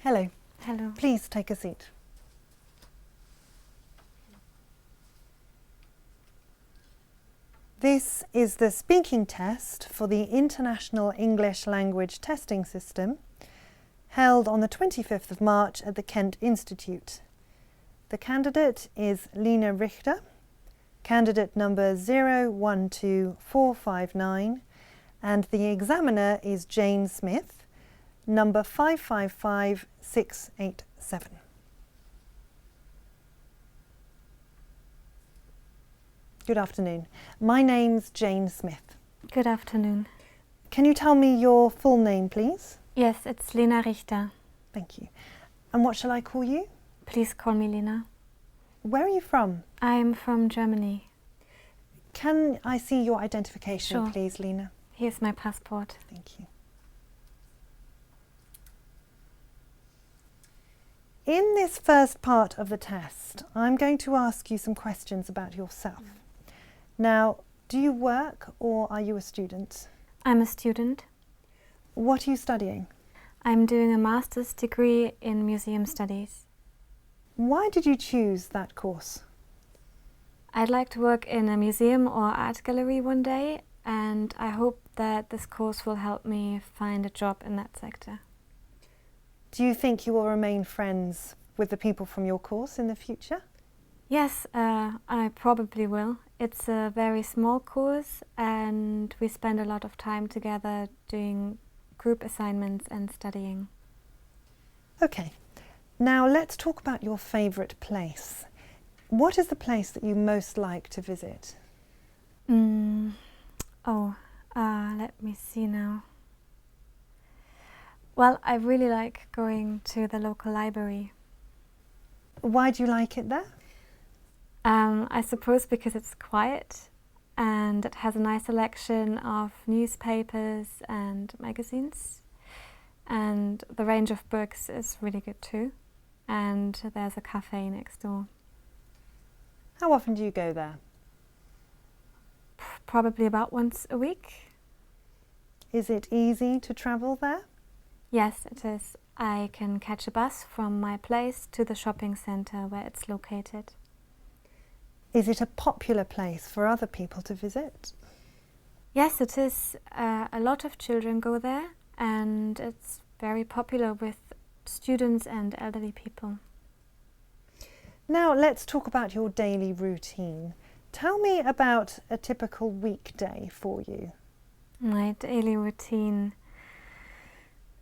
Hello. Hello. Please take a seat. This is the speaking test for the International English Language Testing System, held on the 25th of March at the Kent Institute. The candidate is Lena Richter, candidate number 012459, and the examiner is Jane Smith, number 555687. Good afternoon. My name's Jane Smith. Good afternoon. Can you tell me your full name, please? Yes, it's Lena Richter. Thank you. And what shall I call you? Please call me Lena. Where are you from? I'm from Germany. Can I see your identification, Sure. please, Lena? Here's my passport. Thank you. In this first part of the test, I'm going to ask you some questions about yourself. Now, do you work or are you a student? I'm a student. What are you studying? I'm doing a master's degree in museum studies. Why did you choose that course? I'd like to work in a museum or art gallery one day, and I hope that this course will help me find a job in that sector. Do you think you will remain friends with the people from your course in the future? Yes, I probably will. It's a very small course and we spend a lot of time together doing group assignments and studying. Okay, now let's talk about your favourite place. What is the place that you most like to visit? Let me see now. Well, I really like going to the local library. Why do you like it there? I suppose because it's quiet and it has a nice selection of newspapers and magazines, and the range of books is really good too, and there's a cafe next door. How often do you go there? Probably about once a week. Is it easy to travel there? Yes, it is. I can catch a bus from my place to the shopping centre where it's located. Is it a popular place for other people to visit? Yes, it is. A lot of children go there and it's very popular with students and elderly people. Now let's talk about your daily routine. Tell me about a typical weekday for you. My daily routine.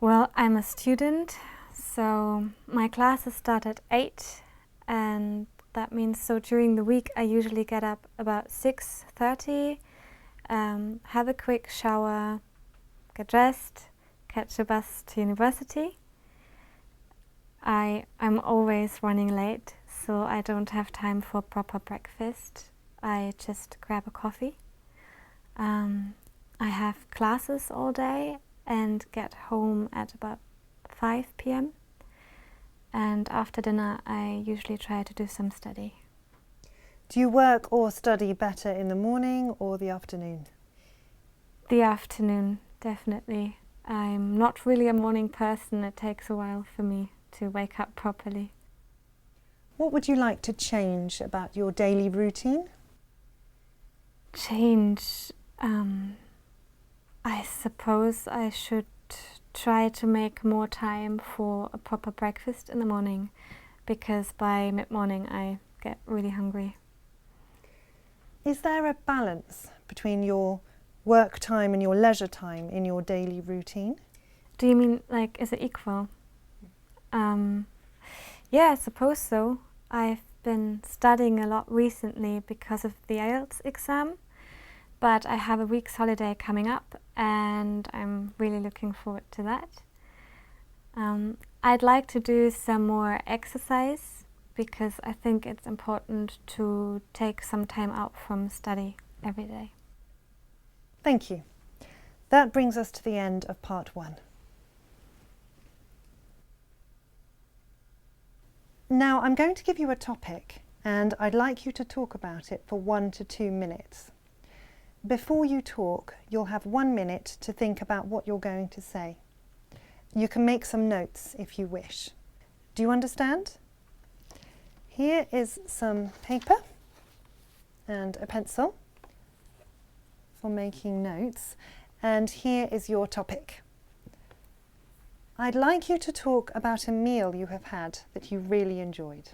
Well, I'm a student, so my classes start at 8, and that means so during the week I usually get up about 6:30, have a quick shower, get dressed, catch a bus to university. I'm always running late, so I don't have time for proper breakfast. I just grab a coffee. I have classes all day and get home at about 5 p.m. And after dinner I usually try to do some study. Do you work or study better in the morning or the afternoon? The afternoon, definitely. I'm not really a morning person. It takes a while for me to wake up properly. What would you like to change about your daily routine? Change. I suppose I should try to make more time for a proper breakfast in the morning, because by mid-morning I get really hungry. Is there a balance between your work time and your leisure time in your daily routine? Do you mean, like, is it equal? Yeah, I suppose so. I've been studying a lot recently because of the IELTS exam, but I have a week's holiday coming up and I'm really looking forward to that. I'd like to do some more exercise because I think it's important to take some time out from study every day. Thank you. That brings us to the end of part 1. Now I'm going to give you a topic and I'd like you to talk about it for 1 to 2 minutes. Before you talk, you'll have 1 minute to think about what you're going to say. You can make some notes if you wish. Do you understand? Here is some paper and a pencil for making notes, and here is your topic. I'd like you to talk about a meal you have had that you really enjoyed.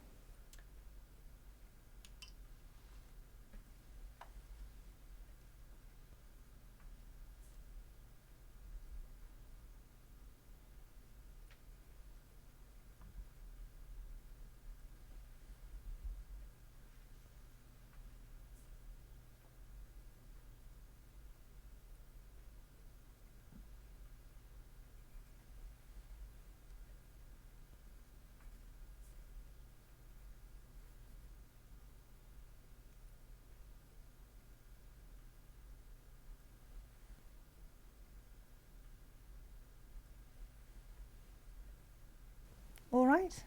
All right.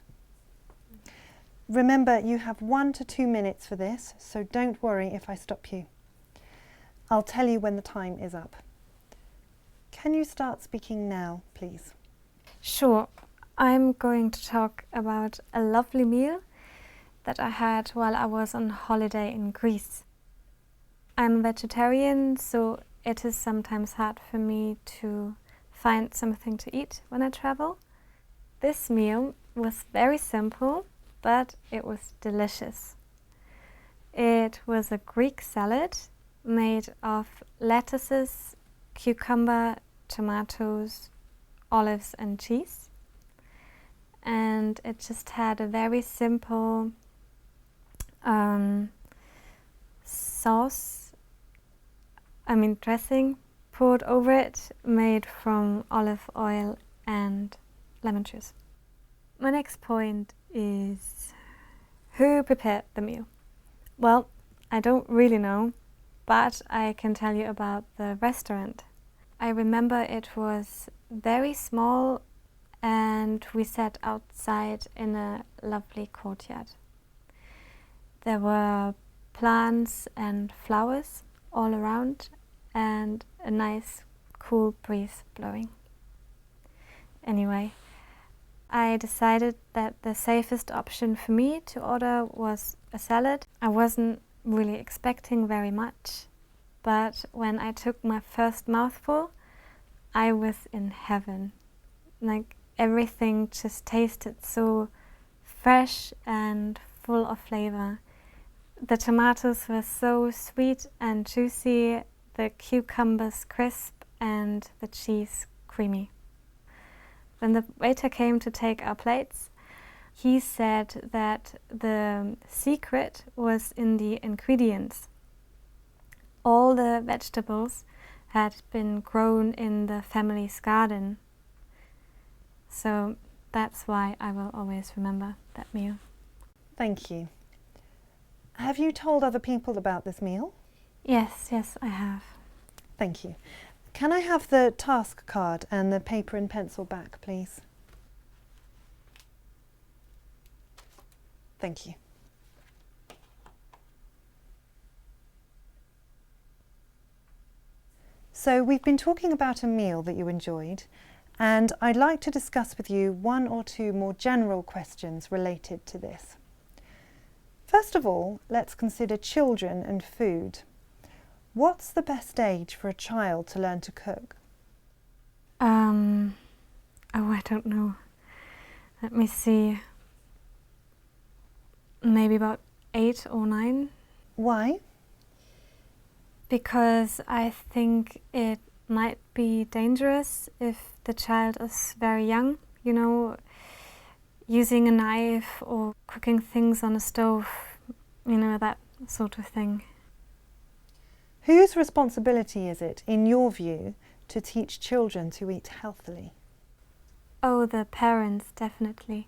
Remember, you have 1 to 2 minutes for this, so don't worry if I stop you. I'll tell you when the time is up. Can you start speaking now, please? Sure. I'm going to talk about a lovely meal that I had while I was on holiday in Greece. I'm vegetarian, so it is sometimes hard for me to find something to eat when I travel. This meal was very simple, but it was delicious. It was a Greek salad made of lettuces, cucumber, tomatoes, olives and cheese. And it just had a very simple dressing poured over it, made from olive oil and lemon juice. My next point is who prepared the meal? Well, I don't really know, but I can tell you about the restaurant. I remember it was very small and we sat outside in a lovely courtyard. There were plants and flowers all around and a nice cool breeze blowing. Anyway, I decided that the safest option for me to order was a salad. I wasn't really expecting very much, but when I took my first mouthful, I was in heaven. Like, everything just tasted so fresh and full of flavor. The tomatoes were so sweet and juicy, the cucumbers crisp and the cheese creamy. When the waiter came to take our plates, he said that the secret was in the ingredients. All the vegetables had been grown in the family's garden. So that's why I will always remember that meal. Thank you. Have you told other people about this meal? Yes, I have. Thank you. Can I have the task card and the paper and pencil back, please? Thank you. So we've been talking about a meal that you enjoyed, and I'd like to discuss with you 1 or 2 more general questions related to this. First of all, let's consider children and food. What's the best age for a child to learn to cook? I don't know. Let me see. Maybe about 8 or 9. Why? Because I think it might be dangerous if the child is very young, using a knife or cooking things on a stove, that sort of thing. Whose responsibility is it, in your view, to teach children to eat healthily? Oh, the parents, definitely.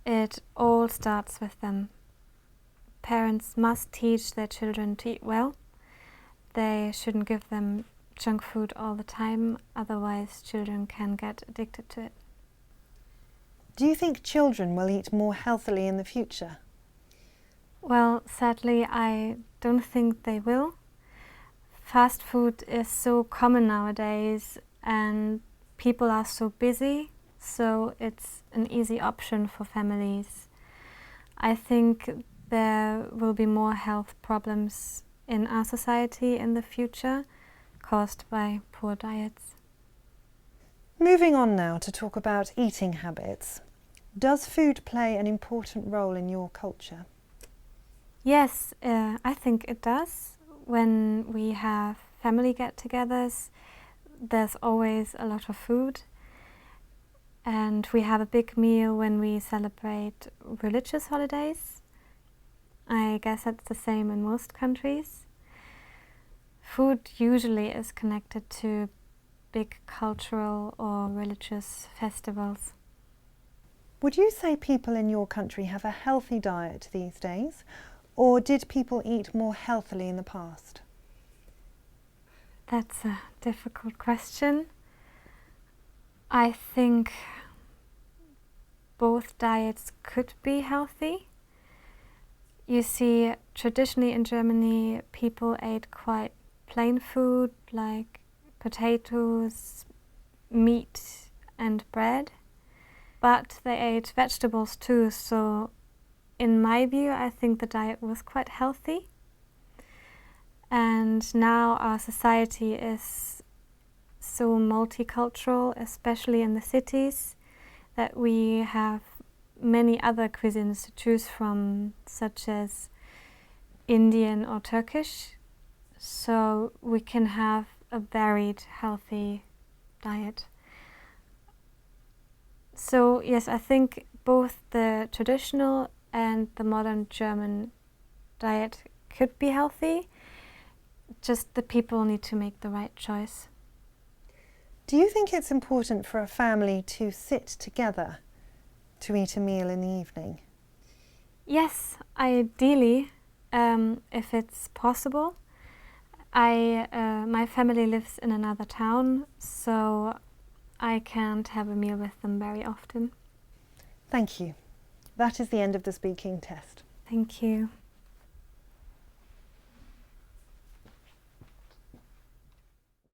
It all starts with them. Parents must teach their children to eat well. They shouldn't give them junk food all the time, otherwise children can get addicted to it. Do you think children will eat more healthily in the future? Well, sadly, I don't think they will. Fast food is so common nowadays and people are so busy so it's an easy option for families. I think there will be more health problems in our society in the future caused by poor diets. Moving on now to talk about eating habits. Does food play an important role in your culture? Yes, I think it does. When we have family get-togethers, there's always a lot of food. And we have a big meal when we celebrate religious holidays. I guess that's the same in most countries. Food usually is connected to big cultural or religious festivals. Would you say people in your country have a healthy diet these days, or did people eat more healthily in the past? That's a difficult question. I think both diets could be healthy. You see, traditionally in Germany, people ate quite plain food like potatoes, meat and bread, but they ate vegetables too, so in my view, I think the diet was quite healthy. And now our society is so multicultural, especially in the cities, that we have many other cuisines to choose from, such as Indian or Turkish. So we can have a varied, healthy diet. So yes, I think both the traditional and the modern German diet could be healthy. Just the people need to make the right choice. Do you think it's important for a family to sit together to eat a meal in the evening? Yes, ideally, if it's possible. My family lives in another town, so I can't have a meal with them very often. Thank you. That is the end of the speaking test. Thank you.